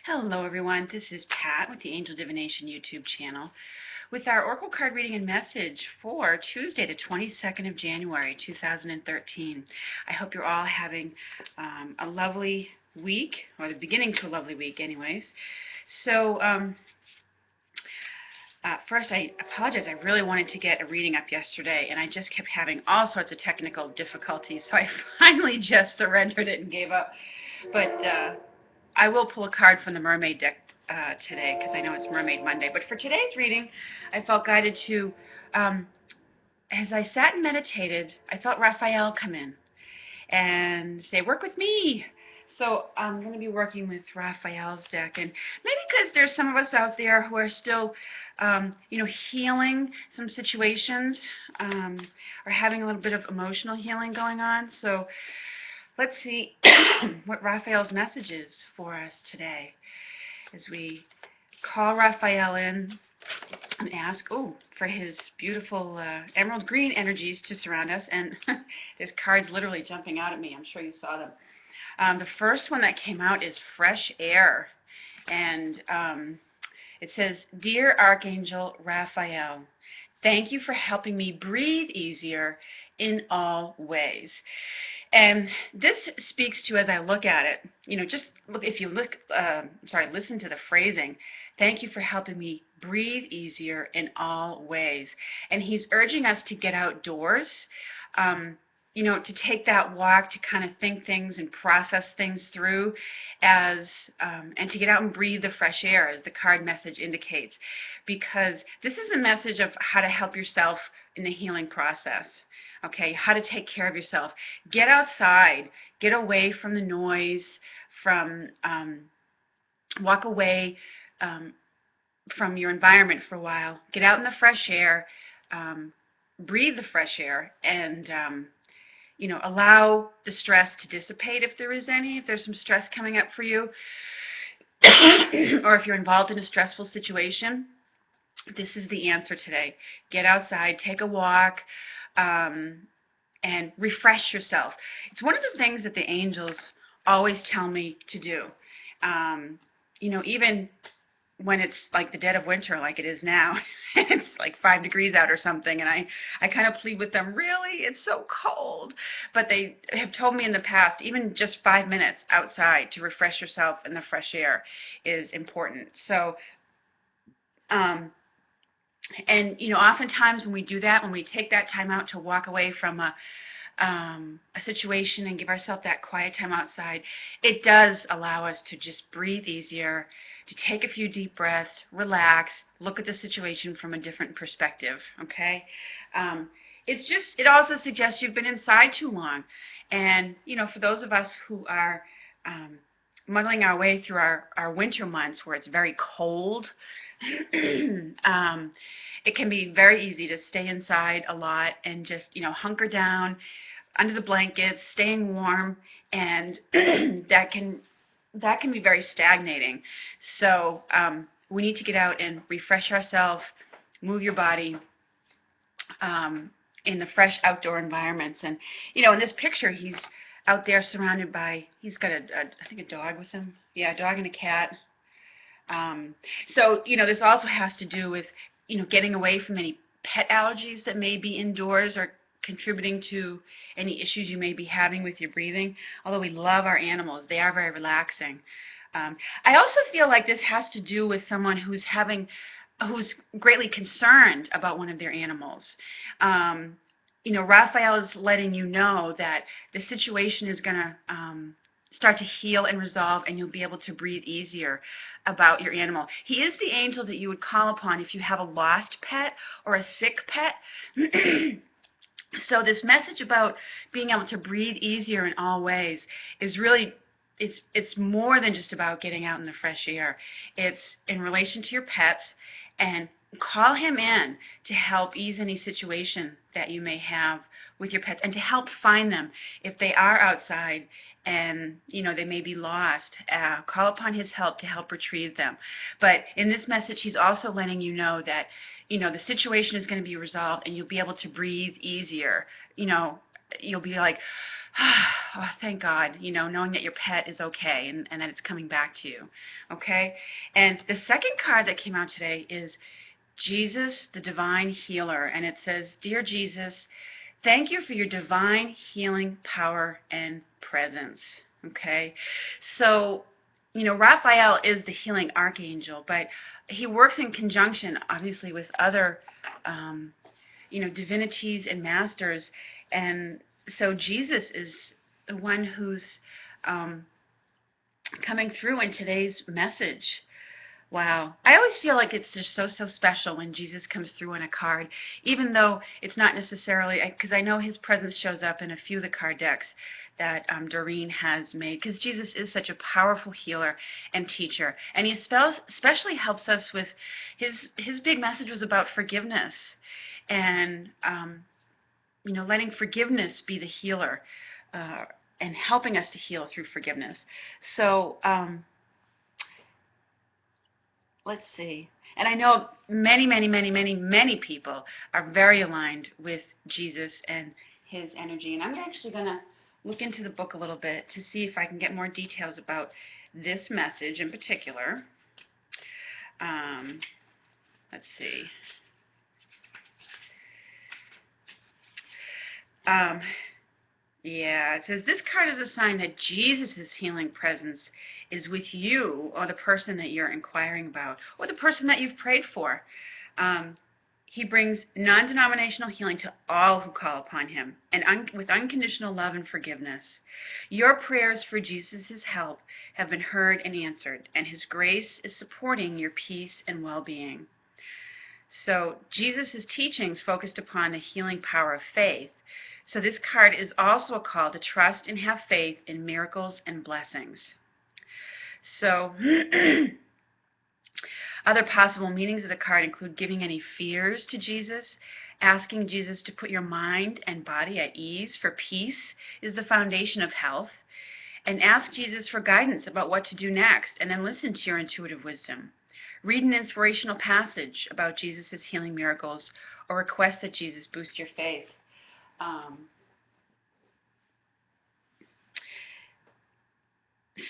Hello everyone, this is Pat with the Angel Divination YouTube channel with our Oracle card reading and message for Tuesday the 22nd of January 2013. I hope you're all having a lovely week, or the beginning to a lovely week anyways. So first I apologize, I really wanted to get a reading up yesterday and I just kept having all sorts of technical difficulties, so I finally just surrendered it and gave up. But I will pull a card from the Mermaid deck today because I know it's Mermaid Monday. But for today's reading, I felt guided to, as I sat and meditated, I felt Raphael come in and say, work with me. So I'm going to be working with Raphael's deck. And maybe because there's some of us out there who are still, healing some situations, or having a little bit of emotional healing going on. So let's see what Raphael's message is for us today as we call Raphael in and ask, for his beautiful emerald green energies to surround us. And there's cards literally jumping out at me. I'm sure you saw them. The first one that came out is fresh air. And it says, Dear Archangel Raphael, thank you for helping me breathe easier in all ways. And this speaks to, as I look at it, just look, if you look, listen to the phrasing, thank you for helping me breathe easier in all ways. And he's urging us to get outdoors, to take that walk, to kind of think things and process things through and to get out and breathe the fresh air, as the card message indicates, because this is a message of how to help yourself in the healing process. Okay, how to take care of yourself. Get outside, get away from the noise, walk away from your environment for a while. Get out in the fresh air, breathe the fresh air, and allow the stress to dissipate if there is any, if there's some stress coming up for you, or if you're involved in a stressful situation. This is the answer today. Get outside, take a walk, and refresh yourself. It's one of the things that the angels always tell me to do. Even when it's like the dead of winter, like it is now, it's like 5 degrees out or something, and I kind of plead with them, really, it's so cold. But they have told me in the past, even just 5 minutes outside to refresh yourself in the fresh air is important. So, oftentimes when we do that, when we take that time out to walk away from a situation and give ourselves that quiet time outside, it does allow us to just breathe easier, to take a few deep breaths, relax, look at the situation from a different perspective, okay? It also suggests you've been inside too long. And, for those of us who are muddling our way through our winter months where it's very cold, it can be very easy to stay inside a lot and just, hunker down under the blankets, staying warm, and that can be very stagnating. So we need to get out and refresh ourselves, move your body in the fresh outdoor environments. And, in this picture, he's out there surrounded by, he's got I think a dog with him. Yeah, a dog and a cat. So, this also has to do with, getting away from any pet allergies that may be indoors or contributing to any issues you may be having with your breathing. Although we love our animals, they are very relaxing. I also feel like this has to do with someone who's greatly concerned about one of their animals. Raphael is letting you know that the situation is going to start to heal and resolve, and you'll be able to breathe easier about your animal. He is the angel that you would call upon if you have a lost pet or a sick pet. So this message about being able to breathe easier in all ways is really, it's more than just about getting out in the fresh air. It's in relation to your pets, and call him in to help ease any situation that you may have with your pets, and to help find them if they are outside and they may be lost. Call upon his help to help retrieve them. But in this message, he's also letting you know that the situation is going to be resolved, and you'll be able to breathe easier. You'll be like, Oh, thank God, knowing that your pet is okay and that it's coming back to you. Okay? And the second card that came out today is Jesus, the divine healer. And it says, Dear Jesus, thank you for your divine healing power and presence. Okay? So, Raphael is the healing archangel, but he works in conjunction, obviously, with other, divinities and masters. And so Jesus is the one who's coming through in today's message. Wow. I always feel like it's just so special when Jesus comes through on a card, even though it's not necessarily, because I know his presence shows up in a few of the card decks that Doreen has made, because Jesus is such a powerful healer and teacher. And he especially helps us with, his big message was about forgiveness and, letting forgiveness be the healer and helping us to heal through forgiveness. So, let's see. And I know many people are very aligned with Jesus and his energy. And I'm actually going to look into the book a little bit to see if I can get more details about this message in particular. Let's see. Yeah, it says this card is a sign that Jesus' healing presence is with you or the person that you're inquiring about or the person that you've prayed for. He brings non-denominational healing to all who call upon him and with unconditional love and forgiveness. Your prayers for Jesus' help have been heard and answered, and his grace is supporting your peace and well-being. So Jesus' teachings focused upon the healing power of faith. So this card is also a call to trust and have faith in miracles and blessings. So other possible meanings of the card include giving any fears to Jesus, asking Jesus to put your mind and body at ease, for peace is the foundation of health, and ask Jesus for guidance about what to do next, and then listen to your intuitive wisdom. Read an inspirational passage about Jesus' healing miracles, or request that Jesus boost your faith.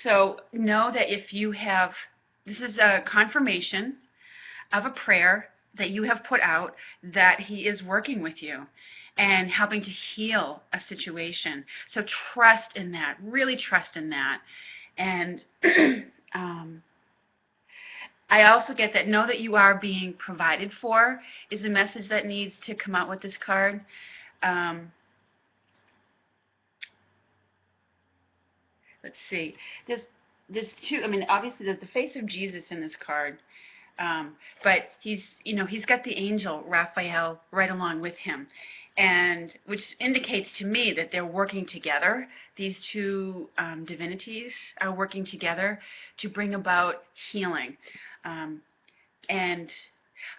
So know that if you have, this is a confirmation of a prayer that you have put out, that he is working with you and helping to heal a situation. So trust in that, really trust in that. And I also get that know that you are being provided for is the message that needs to come out with this card. Let's see. There's two. I mean, obviously there's the face of Jesus in this card, but he's got the angel Raphael right along with him, and which indicates to me that they're working together. These two divinities are working together to bring about healing. And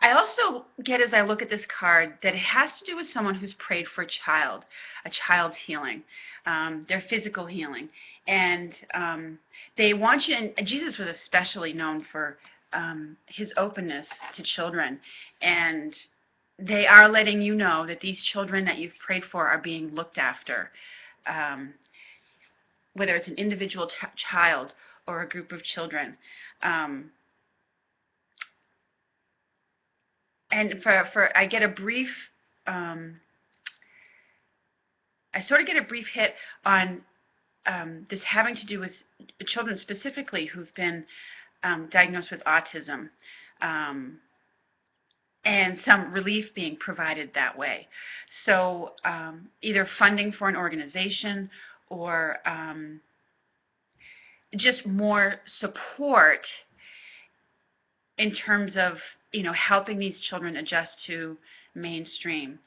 I also get, as I look at this card, that it has to do with someone who's prayed for a child's healing, their physical healing. And they want you, and Jesus was especially known for his openness to children. And they are letting you know that these children that you've prayed for are being looked after, whether it's an individual child or a group of children. And I get a brief, I sort of get a brief hit on this having to do with children specifically who've been diagnosed with autism, and some relief being provided that way. So either funding for an organization or just more support in terms of helping these children adjust to mainstream.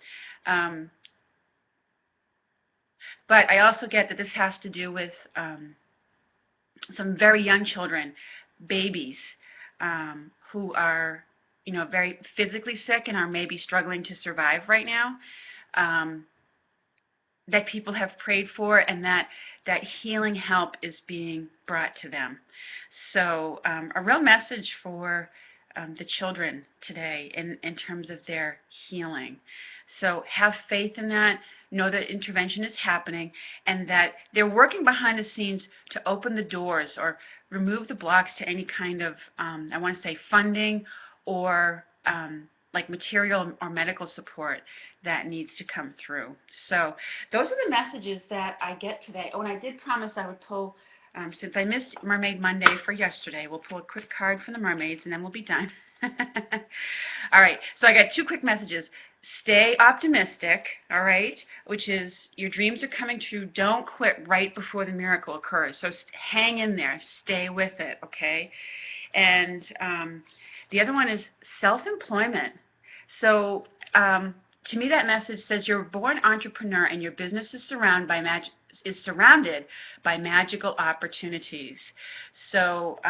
But I also get that this has to do with some very young children, babies, who are very physically sick and are maybe struggling to survive right now, that people have prayed for, and that healing help is being brought to them. So a real message for the children today in terms of their healing. So have faith in that. Know that intervention is happening and that they're working behind the scenes to open the doors or remove the blocks to any kind of, I want to say, funding or like material or medical support that needs to come through. So those are the messages that I get today. Oh, and I did promise I would pull, since I missed Mermaid Monday for yesterday, we'll pull a quick card from the mermaids and then we'll be done. All right, so I got two quick messages. Stay optimistic, all right, which is your dreams are coming true. Don't quit right before the miracle occurs. So hang in there. Stay with it, okay? And the other one is self-employment. So to me, that message says you're a born entrepreneur and your business is surrounded by magical opportunities. So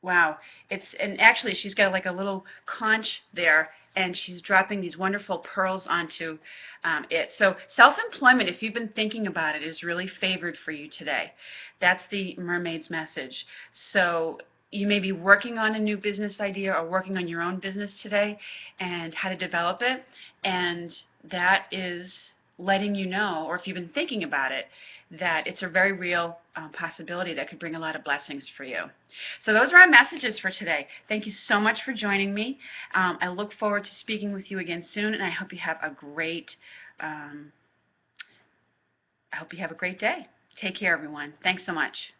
wow, and actually she's got like a little conch there, and she's dropping these wonderful pearls onto it. So self-employment, if you've been thinking about it, is really favored for you today. That's the mermaid's message. So you may be working on a new business idea or working on your own business today and how to develop it, and that is letting you know, or if you've been thinking about it, that it's a very real possibility that could bring a lot of blessings for you. So those are our messages for today. Thank you so much for joining me. I look forward to speaking with you again soon, and I hope you have a great day. Take care, everyone. Thanks so much.